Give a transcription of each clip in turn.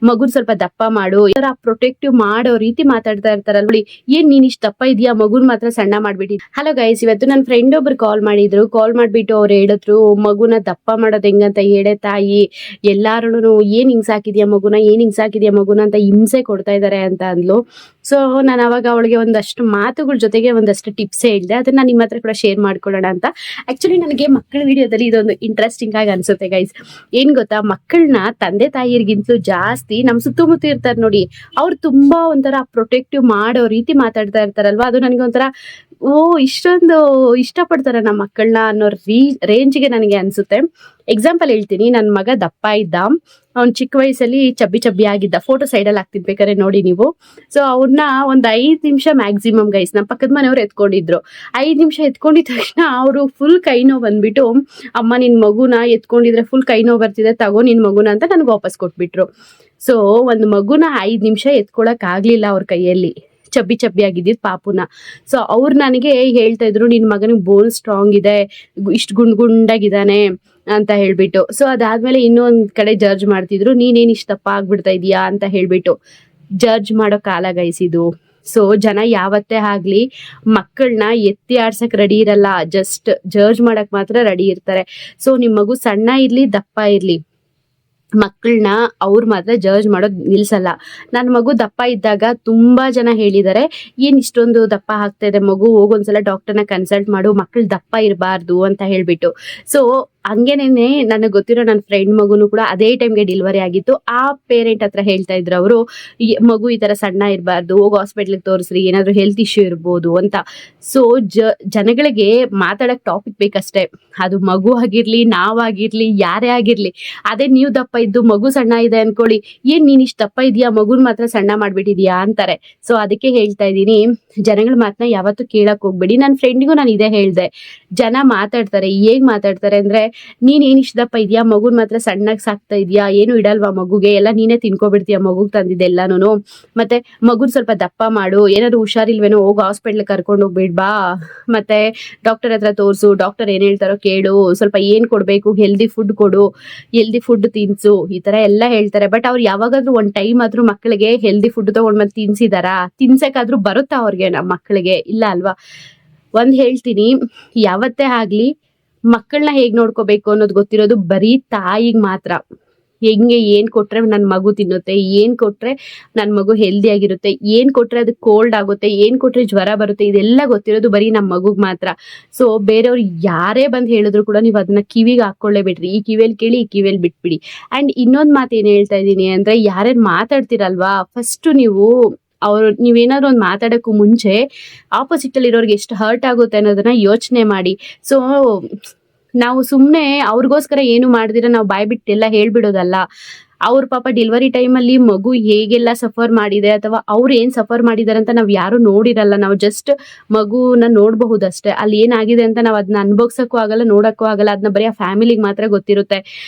ಮಗುನ್ ಸ್ವಲ್ಪ ದಪ್ಪ ಮಾಡು, ಈ ತರ ಪ್ರೊಟೆಕ್ಟಿವ್ ಮಾಡೋ ರೀತಿ ಮಾತಾಡ್ತಾ ಇರ್ತಾರಲ್ಲ ನೋಡಿ. ಏನ್ ನೀನ್ ಇಷ್ಟ ದಪ್ಪ ಇದೆಯಾ, ಮಗುನ್ ಮಾತ್ರ ಸಣ್ಣ ಮಾಡ್ಬಿಟ್ಟಿದ್ಯಾ. ಹಲೋ ಗೈಸ್, ಇವತ್ತು ನನ್ನ ಫ್ರೆಂಡ್ ಒಬ್ರು ಕಾಲ್ ಮಾಡಿದ್ರು. ಕಾಲ್ ಮಾಡ್ಬಿಟ್ಟು ಅವ್ರು ಹೇಳಿದ್ರು, ಮಗುನ ದಪ್ಪ ಮಾಡೋದ್ ಹೆಂಗಂತ ಹೇಳೆ ತಾಯಿ, ಎಲ್ಲಾರು ಏನ್ ಹಿಂಗ್ಸಾಕಿದ್ಯಾ ಮಗುನ, ಏನ್ ಹಿಂಗ್ಸಾಕಿದ್ಯಾ ಮಗುನ ಅಂತ ಹಿಂಸೆ ಕೊಡ್ತಾ ಇದಾರೆ ಅಂತ ಅಂದ್ಲು. ಸೊ ನಾನು ಅವಾಗ ಅವಳಿಗೆ ಒಂದಷ್ಟು ಮಾತುಗಳ ಜೊತೆಗೆ ಒಂದಷ್ಟು ಟಿಪ್ಸ್ ಹೇಳಿದೆ. ಅದನ್ನ ನಿಮ್ಮ ಹತ್ರ ಕೂಡ ಶೇರ್ ಮಾಡ್ಕೊಳ್ಳೋಣ ಅಂತ. ಆಕ್ಚುಲಿ ನನಗೆ ಮಕ್ಕಳ ವಿಡಿಯೋದಲ್ಲಿ ಇದೊಂದು ಇಂಟ್ರೆಸ್ಟಿಂಗ್ ಆಗಿ ಅನ್ಸುತ್ತೆ ಗೈಸ್. ಏನ್ ಗೊತ್ತಾ, ಮಕ್ಕಳನ್ನ ತಂದೆ ತಾಯಿರ್ಗಿಂತಲೂ ಜಾಸ್ತಿ ನಮ್ ಸುತ್ತಮುತ್ತ ಇರ್ತಾರೆ ನೋಡಿ, ಅವ್ರು ತುಂಬಾ ಒಂಥರ ಪ್ರೊಟೆಕ್ಟಿವ್ ಮಾಡೋ ರೀತಿ ಮಾತಾಡ್ತಾ ಇರ್ತಾರಲ್ವಾ. ಅದು ನನಗೆ ಒಂಥರ ಇಷ್ಟೊಂದು ಇಷ್ಟ ಪಡ್ತಾರೆ ನಮ್ಮ ಮಕ್ಕಳನ್ನ ಅನ್ನೋ ರೇಂಜ್ಗೆ ನನಗೆ ಅನ್ಸುತ್ತೆ. ಎಕ್ಸಾಂಪಲ್ ಹೇಳ್ತೀನಿ, ನನ್ನ ಮಗ ದಪ್ಪ ಇದ್ದ, ಅವ್ನ್ ಚಿಕ್ಕ ವಯಸ್ಸಲ್ಲಿ ಚಬ್ಬಿ ಆಗಿದ್ದ. ಫೋಟೋ ಸೈಡಲ್ಲಿ ಹಾಕ್ತಿದ್ ಬೇಕಾದ್ರೆ ನೋಡಿ ನೀವು. ಸೊ ಅವ್ರನ್ನ ಒಂದ್ 5 ನಿಮಿಷ ಮ್ಯಾಕ್ಸಿಮಮ್ ಗೈಸ್ ನಮ್ಮ ಪಕ್ಕದ ಮನೆಯವ್ರು ಎತ್ಕೊಂಡಿದ್ರು. 5 ನಿಮಿಷ ಎತ್ಕೊಂಡಿದ ತಕ್ಷಣ ಅವರು ಫುಲ್ ಕೈ ನೋವು ಬಂದ್ಬಿಟ್ಟು, ಅಮ್ಮ ನಿನ್ ಮಗುನ ಎತ್ಕೊಂಡಿದ್ರೆ ಫುಲ್ ಕೈ ನೋವು ಬರ್ತಿದೆ, ತಗೋ ನಿನ್ ಮಗುನ ಅಂತ ನನ್ಗೆ ವಾಪಸ್ ಕೊಟ್ಬಿಟ್ರು. ಸೊ ಒಂದ್ ಮಗುನ 5 ನಿಮಿಷ ಎತ್ಕೊಳಕ್ ಆಗ್ಲಿಲ್ಲ ಅವ್ರ ಕೈಯಲ್ಲಿ, ಚಬ್ಬಿ ಆಗಿದ್ದಿದ್ ಪಾಪುನ. ಸೊ ಅವ್ರು ನನಗೆ ಹೇಳ್ತಾ ಇದ್ರು, ನಿನ್ ಮಗನಿಗೆ ಬೋನ್ ಸ್ಟ್ರಾಂಗ್ ಇದೆ, ಇಷ್ಟು ಗುಂಡಾಗಿದ್ದಾನೆ ಅಂತ ಹೇಳ್ಬಿಟ್ಟು. ಸೊ ಅದಾದ್ಮೇಲೆ ಇನ್ನೊಂದ್ ಕಡೆ ಜಡ್ಜ್ ಮಾಡ್ತಿದ್ರು, ನೀನೇನ್ ಇಷ್ಟ ದಪ್ಪ ಆಗ್ಬಿಡ್ತಾ ಇದೀಯಾ ಅಂತ ಹೇಳ್ಬಿಟ್ಟು. ಜಡ್ಜ್ ಮಾಡೋ ಕಾಲ ಗೈಸ್ ಇದು. ಸೊ ಜನ ಯಾವತ್ತೇ ಆಗ್ಲಿ ಮಕ್ಕಳನ್ನ ಎತ್ತಿ ಆಡ್ಸಕ್ ರೆಡಿ ಇರಲ್ಲ, ಜಸ್ಟ್ ಜಡ್ಜ್ ಮಾಡಕ್ ಮಾತ್ರ ರೆಡಿ ಇರ್ತಾರೆ. ಸೊ ನಿಮ್ ಮಗು ಸಣ್ಣ ಇರ್ಲಿ ದಪ್ಪ ಇರ್ಲಿ, ಮಕ್ಕಳನ್ನ ಅವ್ರು ಮಾತ್ರ ಜಡ್ಜ್ ಮಾಡೋದ್ ನಿಲ್ಸಲ್ಲ. ನನ್ನ ಮಗು ದಪ್ಪ ಇದ್ದಾಗ ತುಂಬಾ ಜನ ಹೇಳಿದ್ದಾರೆ, ಏನ್ ಇಷ್ಟೊಂದು ದಪ್ಪ ಆಗ್ತಾ ಇದೆ ಮಗು, ಹೋಗೊಂದ್ಸಲ ಡಾಕ್ಟರ್ನ ಕನ್ಸಲ್ಟ್ ಮಾಡು, ಮಕ್ಕಳು ದಪ್ಪ ಇರಬಾರ್ದು ಅಂತ ಹೇಳ್ಬಿಟ್ಟು. ಸೊ ಹಂಗೇನೇನೆ ನನಗೆ ಗೊತ್ತಿರೋ ನನ್ನ ಫ್ರೆಂಡ್ ಮಗುನು ಕೂಡ ಅದೇ ಟೈಮ್ಗೆ ಡೆಲಿವರಿ ಆಗಿತ್ತು. ಆ ಪೇರೆಂಟ್ ಹತ್ರ ಹೇಳ್ತಾ ಇದ್ರು ಅವರು, ಮಗು ಈ ತರ ಸಣ್ಣ ಇರಬಾರ್ದು, ಹೋಗಿ ಹಾಸ್ಪಿಟ್ಲಿಗೆ ತೋರಿಸ್ರಿ, ಏನಾದ್ರು ಹೆಲ್ತ್ ಇಶ್ಯೂ ಇರ್ಬೋದು ಅಂತ. ಸೊ ಜನಗಳಿಗೆ ಮಾತಾಡಕ್ ಟಾಪಿಕ್ ಬೇಕಷ್ಟೇ. ಅದು ಮಗು ಆಗಿರ್ಲಿ, ನಾವಾಗಿರ್ಲಿ, ಯಾರೇ ಆಗಿರ್ಲಿ. ಅದೇ ನೀವು ದಪ್ಪ ಇದ್ದು ಮಗು ಸಣ್ಣ ಇದೆ ಅನ್ಕೊಳ್ಳಿ, ಏನ್ ನೀನ್ ಇಷ್ಟ ದಪ್ಪ ಇದೆಯಾ, ಮಗುನ್ ಮಾತ್ರ ಸಣ್ಣ ಮಾಡ್ಬಿಟ್ಟಿದ್ಯಾ ಅಂತಾರೆ. ಸೊ ಅದಕ್ಕೆ ಹೇಳ್ತಾ ಇದೀನಿ, ಜನಗಳ ಮಾತನ್ನ ಯಾವತ್ತೂ ಕೇಳಕ್ ಹೋಗ್ಬೇಡಿ. ನನ್ನ ಫ್ರೆಂಡಿಗೂ ನಾನು ಇದೇ ಹೇಳ್ದೆ. ಜನ ಮಾತಾಡ್ತಾರೆ, ಹೇಗ್ ಮಾತಾಡ್ತಾರೆ ಅಂದ್ರೆ, ನೀನ್ ಏನ್ ಇಷ್ಟ ದಪ್ಪ ಇದೆಯಾ, ಮಗುನ್ ಮಾತ್ರ ಸಣ್ಣಗ್ ಸಾಕ್ತಾ ಇದೆಯಾ, ಏನು ಇಡಲ್ವಾ ಮಗುಗೆ, ಎಲ್ಲ ನೀನೇ ತಿನ್ಕೊಬಿಡ್ತೀಯ ಮಗುಗ್ ತಂದಿದ್ದೆಲ್ಲಾನು, ಮತ್ತೆ ಮಗುನ್ ಸ್ವಲ್ಪ ದಪ್ಪ ಮಾಡು, ಏನಾದ್ರು ಹುಷಾರಿಲ್ವೇನೋ ಹೋಗಿ ಹಾಸ್ಪಿಟ್ಲ್ ಕರ್ಕೊಂಡು ಹೋಗ್ಬಿಡ್ಬಾ, ಮತ್ತೆ ಡಾಕ್ಟರ್ ಹತ್ರ ತೋರ್ಸು, ಡಾಕ್ಟರ್ ಏನ್ ಹೇಳ್ತಾರೋ ಕೇಳು, ಸ್ವಲ್ಪ ಏನ್ ಕೊಡ್ಬೇಕು ಹೆಲ್ದಿ ಫುಡ್ ಕೊಡು, ಹೆಲ್ದಿ ಫುಡ್ ತಿನ್ಸು, ಈ ತರ ಎಲ್ಲ ಹೇಳ್ತಾರೆ. ಬಟ್ ಅವ್ರು ಯಾವಾಗಾದ್ರೂ ಒಂದ್ ಟೈಮ್ ಆದ್ರೂ ಮಕ್ಕಳಿಗೆ ಹೆಲ್ದಿ ಫುಡ್ ತಗೊಂಡ್ ಬಂದು ತಿನ್ಸಿದಾರಾ, ತಿನ್ಸಕ್ಕಾದ್ರೂ ಬರುತ್ತಾ ಅವ್ರಿಗೆ ನಮ್ಮ ಮಕ್ಕಳಿಗೆ? ಇಲ್ಲ ಅಲ್ವಾ. ಒಂದ್ ಹೇಳ್ತೀನಿ, ಯಾವತ್ತೇ ಆಗ್ಲಿ ಮಕ್ಕಳನ್ನ ಹೇಗ್ ನೋಡ್ಕೋಬೇಕು ಅನ್ನೋದು ಗೊತ್ತಿರೋದು ಬರೀ ತಾಯಿಗ್ ಮಾತ್ರ. ಹೆಂಗೆ ಏನ್ ಕೊಟ್ರೆ ನನ್ ಮಗು ತಿನ್ನುತ್ತೆ, ಏನ್ ಕೊಟ್ರೆ ನನ್ ಮಗು ಹೆಲ್ದಿ ಆಗಿರುತ್ತೆ, ಏನ್ ಕೊಟ್ರೆ ಅದು ಕೋಲ್ಡ್ ಆಗುತ್ತೆ, ಏನ್ ಕೊಟ್ರೆ ಜ್ವರ ಬರುತ್ತೆ, ಇದೆಲ್ಲ ಗೊತ್ತಿರೋದು ಬರೀ ನಮ್ ಮಗುಗ್ ಮಾತ್ರ. ಸೊ ಬೇರೆಯವ್ರು ಯಾರೇ ಬಂದ್ ಹೇಳಿದ್ರು ಕೂಡ ನೀವು ಅದನ್ನ ಕಿವಿಗೆ ಹಾಕೊಳ್ಳೇ ಬಿಡ್ರಿ. ಈ ಕಿವಿಯಲ್ಲಿ ಕೇಳಿ, ಈ ಕಿವಿಯಲ್ಲಿ ಬಿಟ್ಬಿಡಿ. ಅಂಡ್ ಇನ್ನೊಂದ್ ಮಾತು ಏನ್ ಹೇಳ್ತಾ ಇದೀನಿ ಅಂದ್ರೆ, ಯಾರ್ಯಾರು ಮಾತಾಡ್ತಿರಲ್ವಾ, ಫಸ್ಟ್ ನೀವೇನಾದ್ರು ಒಂದ್ ಮಾತಾಡಕ್ಕೂ ಮುಂಚೆ ಆಪೋಸಿಟ್ ಅಲ್ಲಿ ಇರೋರ್ಗೆ ಎಷ್ಟು ಹರ್ಟ್ ಆಗುತ್ತೆ ಅನ್ನೋದನ್ನ ಯೋಚನೆ ಮಾಡಿ. ಸೊ ನಾವು ಸುಮ್ನೆ ಅವ್ರಿಗೋಸ್ಕರ ಏನು ಮಾಡ್ದಿರ ನಾವು ಬಾಯ್ ಬಿಟ್ಟು ಎಲ್ಲ ಹೇಳ್ಬಿಡೋದಲ್ಲ. ಅವ್ರ ಪಾಪ ಡೆಲಿವರಿ ಟೈಮಲ್ಲಿ ಮಗು ಹೇಗೆಲ್ಲ ಸಫರ್ ಮಾಡಿದೆ, ಅಥವಾ ಅವ್ರು ಏನ್ ಸಫರ್ ಮಾಡಿದಾರೆ ಅಂತ ನಾವ್ ಯಾರು ನೋಡಿರಲ್ಲ. ನಾವು ಜಸ್ಟ್ ಮಗುನ ನೋಡಬಹುದಷ್ಟೇ. ಅಲ್ಲಿ ಏನಾಗಿದೆ ಅಂತ ನಾವ್ ಅದನ್ನ ಅನ್ಭವ್ಸಕ್ಕೂ ಆಗಲ್ಲ, ನೋಡಕ್ಕೂ ಆಗಲ್ಲ. ಅದನ್ನ ಬರೀ ಆ ಫ್ಯಾಮಿಲಿಗೆ ಮಾತ್ರ ಗೊತ್ತಿರುತ್ತೆ.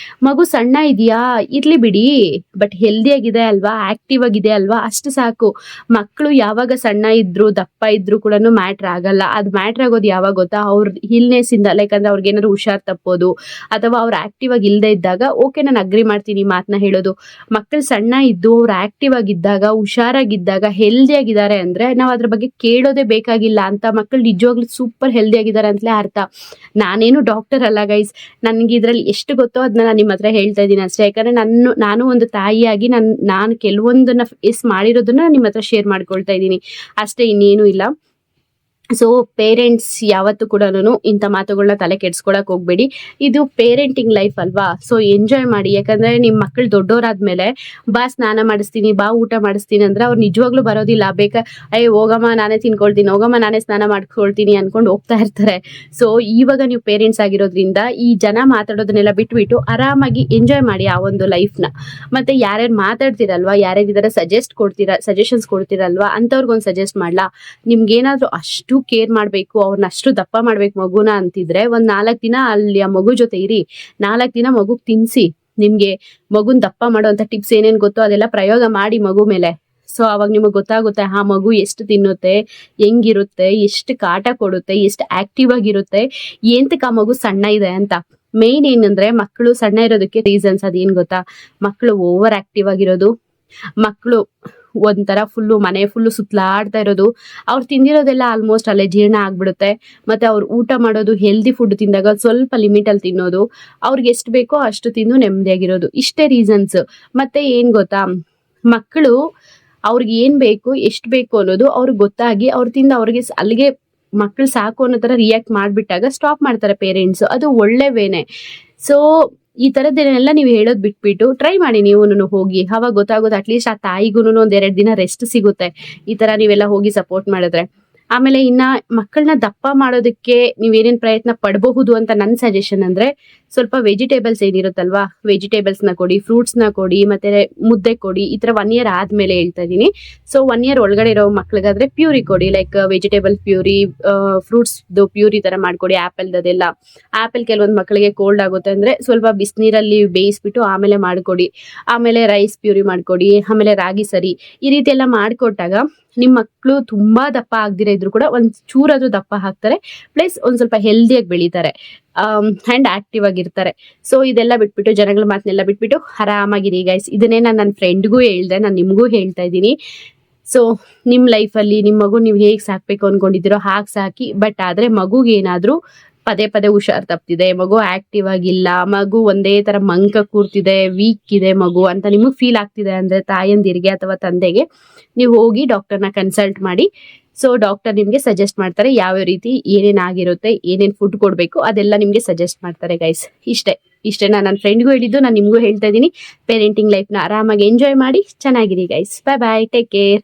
ಮಗು ಸಣ್ಣ ಇದೆಯಾ, ಇರ್ಲಿ ಬಿಡಿ, ಬಟ್ ಹೆಲ್ದಿ ಆಗಿದೆ ಅಲ್ವಾ, ಆಕ್ಟಿವ್ ಆಗಿದೆ ಅಲ್ವಾ, ಅಷ್ಟು ಸಾಕು. ಮಕ್ಕಳು ಯಾವಾಗ ಸಣ್ಣ ಇದ್ರು ದಪ್ಪ ಇದ್ರು ಕೂಡ ಮ್ಯಾಟ್ರ್ ಆಗಲ್ಲ. ಅದು ಮ್ಯಾಟ್ರ್ ಆಗೋದು ಯಾವಾಗ ಗೊತ್ತಾ, ಅವ್ರ ಇಲ್ನೆಸ್ ಇಂದ, ಲೈಕ್ ಅಂದ್ರೆ ಅವ್ರಿಗೆ ಏನಾದ್ರು ಹುಷಾರ್ ತಪ್ಪೋದು, ಅಥವಾ ಅವ್ರು ಆಕ್ಟಿವ್ ಆಗಿ ಇಲ್ದೇ ಇದ್ದಾಗ ಓಕೆ ನಾನು ಅಗ್ರಿ ಮಾಡ್ತೀನಿ ಮಾತನ್ನ ಹೇಳೋದು. ಮಕ್ಕಳು ಸಣ್ಣ ಇದ್ದು ಅವ್ರು ಆಕ್ಟಿವ್ ಆಗಿದ್ದಾಗ, ಹುಷಾರಾಗಿದ್ದಾಗ, ಹೆಲ್ದಿ ಆಗಿದ್ದಾರೆ ಅಂದ್ರೆ ನಾವ್ ಅದ್ರ ಬಗ್ಗೆ ಕೇಳೋದೇ ಬೇಕಾಗಿಲ್ಲ. ಅಂತ ಮಕ್ಕಳು ನಿಜವಾಗ್ಲೂ ಸೂಪರ್ ಹೆಲ್ದಿ ಆಗಿದ್ದಾರೆ ಅಂತಲೇ ಅರ್ಥ. ನಾನೇನು ಡಾಕ್ಟರ್ ಅಲ್ಲ ಗೈಸ್, ನನ್ಗೆ ಇದ್ರಲ್ಲಿ ಎಷ್ಟು ಗೊತ್ತೋ ಅದನ್ನ ನಾನು ನಿಮ್ಮ ಹತ್ರ ಹೇಳ್ತಾ ಇದ್ದೀನಿ ಅಷ್ಟೇ. ಯಾಕಂದ್ರೆ ನಾನು ಒಂದು ತಾಯಿಯಾಗಿ ನಾನು ಕೆಲವೊಂದನ್ನ ಫೇಸ್ ಮಾಡಿರೋದನ್ನ ನಿಮ್ಮ ಹತ್ರ ಶೇರ್ ಮಾಡ್ಕೊಳ್ತಾ ಇದ್ದೀನಿ ಅಷ್ಟೇ, ಇನ್ನೇನು ಇಲ್ಲ. ಸೊ ಪೇರೆಂಟ್ಸ್ ಯಾವತ್ತೂ ಕೂಡ ಇಂಥ ಮಾತುಗಳನ್ನ ತಲೆ ಕೆಡ್ಸ್ಕೊಳಕ್ ಹೋಗ್ಬೇಡಿ. ಇದು ಪೇರೆಂಟಿಂಗ್ ಲೈಫ್ ಅಲ್ವಾ. ಸೊ ಎಂಜಾಯ್ ಮಾಡಿ. ಯಾಕಂದ್ರೆ ನಿಮ್ ಮಕ್ಕಳು ದೊಡ್ಡೋರಾದ್ಮೇಲೆ ಬಾ ಸ್ನಾನ ಮಾಡಿಸ್ತೀನಿ, ಬಾ ಊಟ ಮಾಡಿಸ್ತೀನಿ ಅಂದ್ರೆ ಅವ್ರು ನಿಜವಾಗ್ಲೂ ಬರೋದಿಲ್ಲ. ಹೋಗಮ್ಮ ನಾನೇ ತಿನ್ಕೊಳ್ತೀನಿ, ಹೋಗಮ್ಮ ನಾನೇ ಸ್ನಾನ ಮಾಡ್ಕೊಳ್ತೀನಿ ಅನ್ಕೊಂಡು ಹೋಗ್ತಾ ಇರ್ತಾರೆ. ಸೊ ಇವಾಗ ನೀವು ಪೇರೆಂಟ್ಸ್ ಆಗಿರೋದ್ರಿಂದ ಈ ಜನ ಮಾತಾಡೋದನ್ನೆಲ್ಲ ಬಿಟ್ಬಿಟ್ಟು ಆರಾಮಾಗಿ ಎಂಜಾಯ್ ಮಾಡಿ ಆ ಒಂದು ಲೈಫ್ನ. ಮತ್ತೆ ಯಾರ್ಯಾರು ಮಾತಾಡ್ತಿರಲ್ವಾ, ಯಾರ್ಯಾರಿದಾರ ಸಜೆಷನ್ಸ್ ಕೊಡ್ತಿರಲ್ವಾ, ಅಂತವ್ರಿಗೊಂದು ಸಜೆಸ್ಟ್ ಮಾಡ್ಲಾ, ನಿಮ್ಗೇನಾದ್ರೂ ಅಷ್ಟು ಕೇರ್ ಮಾಡ್ಬೇಕು, ಅವ್ರನ್ನ ಅಷ್ಟು ದಪ್ಪ ಮಾಡ್ಬೇಕು ಮಗುನ ಅಂತಿದ್ರೆ, ಒಂದ್ 4 ದಿನ ಅಲ್ಲಿ ಆ ಮಗು ಜೊತೆ ಇರಿ, 4 ದಿನ ಮಗುಗ್ ತಿನ್ಸಿ. ನಿಮ್ಗೆ ಮಗುನ್ ದಪ್ಪ ಮಾಡುವಂತ ಟಿಪ್ಸ್ ಏನೇನ್ ಗೊತ್ತೋ ಅದೆಲ್ಲ ಪ್ರಯೋಗ ಮಾಡಿ ಮಗು ಮೇಲೆ. ಸೊ ಅವಾಗ ನಿಮಗ್ ಗೊತ್ತಾಗುತ್ತೆ, ಆ ಮಗು ಎಷ್ಟು ತಿನ್ನುತ್ತೆ, ಹೆಂಗಿರುತ್ತೆ, ಎಷ್ಟು ಕಾಟ ಕೊಡುತ್ತೆ, ಎಷ್ಟು ಆಕ್ಟಿವ್ ಆಗಿರುತ್ತೆ, ಏಂತಕ್ಕೆ ಆ ಮಗು ಸಣ್ಣ ಇದೆ ಅಂತ. ಮೇನ್ ಏನಂದ್ರೆ ಮಕ್ಕಳು ಸಣ್ಣ ಇರೋದಕ್ಕೆ ರೀಸನ್ಸ್ ಅದೇನ್ ಗೊತ್ತಾ, ಮಕ್ಕಳು ಓವರ್ ಆಕ್ಟಿವ್ ಆಗಿರೋದು, ಮಕ್ಕಳು ಒಂಥರ ಫುಲ್ಲು ಮನೆ ಫುಲ್ಲು ಸುತ್ತಲಾಡ್ತಾ ಇರೋದು, ಅವ್ರು ತಿಂದಿರೋದೆಲ್ಲ ಆಲ್ಮೋಸ್ಟ್ ಅಲ್ಲೇ ಜೀರ್ಣ ಆಗ್ಬಿಡುತ್ತೆ. ಮತ್ತೆ ಅವ್ರು ಊಟ ಮಾಡೋದು ಹೆಲ್ದಿ ಫುಡ್ ತಿಂದಾಗ ಸ್ವಲ್ಪ ಲಿಮಿಟಲ್ಲಿ ತಿನ್ನೋದು, ಅವ್ರಿಗೆ ಎಷ್ಟು ಬೇಕೋ ಅಷ್ಟು ತಿಂದು ನೆಮ್ಮದಿಯಾಗಿರೋದು, ಇಷ್ಟೇ ರೀಸನ್ಸ್. ಮತ್ತೆ ಏನ್ ಗೊತ್ತಾ, ಮಕ್ಕಳು ಅವ್ರಿಗೆ ಏನ್ ಬೇಕು ಎಷ್ಟು ಬೇಕು ಅನ್ನೋದು ಅವ್ರಿಗೆ ಗೊತ್ತಾಗಿ ಅವ್ರು ತಿಂದು ಅವ್ರಿಗೆ ಅಲ್ಲಿಗೆ ಮಕ್ಕಳು ಸಾಕು ಅನ್ನೋ ತರ ರಿಯಾಕ್ಟ್ ಮಾಡ್ಬಿಟ್ಟಾಗ ಸ್ಟಾಪ್ ಮಾಡ್ತಾರೆ ಪೇರೆಂಟ್ಸ್. ಅದು ಒಳ್ಳೆ ವೇನೆ. ಸೊ ಈ ತರದ್ದೇನೆಲ್ಲ ನೀವು ಹೇಳೋದ್ ಬಿಟ್ಬಿಟ್ಟು ಟ್ರೈ ಮಾಡಿ ನೀವು ಹೋಗಿ, ಅವಾಗ ಗೊತ್ತಾಗೋದು ಅಟ್ಲೀಸ್ಟ್ ಆ ತಾಯಿಗೂ ಒಂದ್2 ದಿನ ರೆಸ್ಟ್ ಸಿಗುತ್ತೆ ಈ ತರ ನೀವೆಲ್ಲ ಹೋಗಿ ಸಪೋರ್ಟ್ ಮಾಡಿದ್ರೆ. ಆಮೇಲೆ ಇನ್ನ ಮಕ್ಕಳನ್ನ ದಪ್ಪ ಮಾಡೋದಕ್ಕೆ ನೀವೇನೇನ್ ಪ್ರಯತ್ನ ಪಡಬಹುದು ಅಂತ ನನ್ನ ಸಜೆಷನ್ ಅಂದ್ರೆ, ಸ್ವಲ್ಪ ವೆಜಿಟೇಬಲ್ಸ್ ಏನಿರುತ್ತಲ್ವಾ, ವೆಜಿಟೇಬಲ್ಸ್ ನ ಕೊಡಿ, ಫ್ರೂಟ್ಸ್ ನ ಕೊಡಿ, ಮತ್ತೆ ಮುದ್ದೆ ಕೊಡಿ. ಈ ತರ 1 ಇಯರ್ ಆದ್ಮೇಲೆ ಹೇಳ್ತಾ ಇದೀನಿ. ಸೊ 1 ಇಯರ್ ಒಳಗಡೆ ಇರೋ ಮಕ್ಳಿಗಾದ್ರೆ ಪ್ಯೂರಿ ಕೊಡಿ, like vegetable puree, fruits puree ತರ ಮಾಡ್ಕೊಡಿ. ಆಪಲ್ ಅದೆಲ್ಲ, ಆಪಲ್ ಕೆಲವೊಂದು ಮಕ್ಕಳಿಗೆ ಕೋಲ್ಡ್ ಆಗುತ್ತೆ ಅಂದ್ರೆ ಸ್ವಲ್ಪ ಬಿಸಿನೀರಲ್ಲಿ ಬೇಯಿಸ್ಬಿಟ್ಟು ಆಮೇಲೆ ಮಾಡ್ಕೊಡಿ. ಆಮೇಲೆ ರೈಸ್ ಪ್ಯೂರಿ ಮಾಡ್ಕೊಡಿ, ಆಮೇಲೆ ರಾಗಿ ಸರಿ, ಈ ರೀತಿ ಎಲ್ಲ ಮಾಡ್ಕೊಟ್ಟಾಗ ನಿಮ್ ಮಕ್ಳು ತುಂಬಾ ದಪ್ಪ ಆಗ್ದಿರ ಇದ್ರು ಕೂಡ ಒಂದ್ ಚೂರಾದ್ರೂ ದಪ್ಪ ಹಾಕ್ತಾರೆ, ಪ್ಲಸ್ ಒಂದ್ ಸ್ವಲ್ಪ ಹೆಲ್ದಿಯಾಗಿ ಬೆಳಿತಾರೆ ಅಂಡ್ ಆಕ್ಟಿವ್ ಆಗಿರ್ತಾರೆ. ಸೊ ಇದೆಲ್ಲ ಬಿಟ್ಬಿಟ್ಟು, ಜನಗಳ ಮಾತನ್ನೆಲ್ಲ ಬಿಟ್ಬಿಟ್ಟು ಆರಾಮಾಗಿರಿ ಗೈಸ್. ಇದನ್ನೇ ನಾನು ನನ್ನ ಫ್ರೆಂಡ್ಗೂ ಹೇಳ್ದೆ, ನಾನು ನಿಮ್ಗೂ ಹೇಳ್ತಾ ಇದ್ದೀನಿ. ಸೊ ನಿಮ್ ಲೈಫಲ್ಲಿ ನಿಮ್ ಮಗು ನೀವು ಹೇಗ್ ಸಾಕ್ಬೇಕು ಅನ್ಕೊಂಡಿದ್ದೀರೋ ಹಾಗೆ ಸಾಕಿ. ಬಟ್ ಆದ್ರೆ ಮಗುಗೆ ಏನಾದ್ರೂ ಪದೇ ಪದೇ ಹುಷಾರ್ ತಪ್ತಿದೆ, ಮಗು ಆಕ್ಟಿವ್ ಆಗಿಲ್ಲ, ಮಗು ಒಂದೇ ತರ ಮಂಕ ಕೂರ್ತಿದೆ, ವೀಕ್ ಇದೆ ಮಗು ಅಂತ ನಿಮಗ್ ಫೀಲ್ ಆಗ್ತಿದೆ ಅಂದ್ರೆ ತಾಯಂದಿರಿಗೆ ಅಥವಾ ತಂದೆಗೆ ನೀವು ಹೋಗಿ ಡಾಕ್ಟರ್ನ ಕನ್ಸಲ್ಟ್ ಮಾಡಿ. ಸೊ ಡಾಕ್ಟರ್ ನಿಮ್ಗೆ ಸಜೆಸ್ಟ್ ಮಾಡ್ತಾರೆ ಯಾವ ರೀತಿ ಏನೇನ್ ಆಗಿರುತ್ತೆ, ಏನೇನ್ ಫುಡ್ ಕೊಡ್ಬೇಕು ಅದೆಲ್ಲ ನಿಮ್ಗೆ ಸಜೆಸ್ಟ್ ಮಾಡ್ತಾರೆ ಗೈಸ್. ಇಷ್ಟೇ ನಾನು ನನ್ನ ಫ್ರೆಂಡ್ಗೂ ಹೇಳಿದ್ದು, ನಾನು ನಿಮ್ಗೂ ಹೇಳ್ತಾ ಇದ್ದೀನಿ. ಪೇರೆಂಟಿಂಗ್ ಲೈಫ್ನ ಆರಾಮಾಗಿ ಎಂಜಾಯ್ ಮಾಡಿ, ಚೆನ್ನಾಗಿರಿ ಗೈಸ್. ಬಾಯ್ ಬಾಯ್, ಟೇಕ್ ಕೇರ್.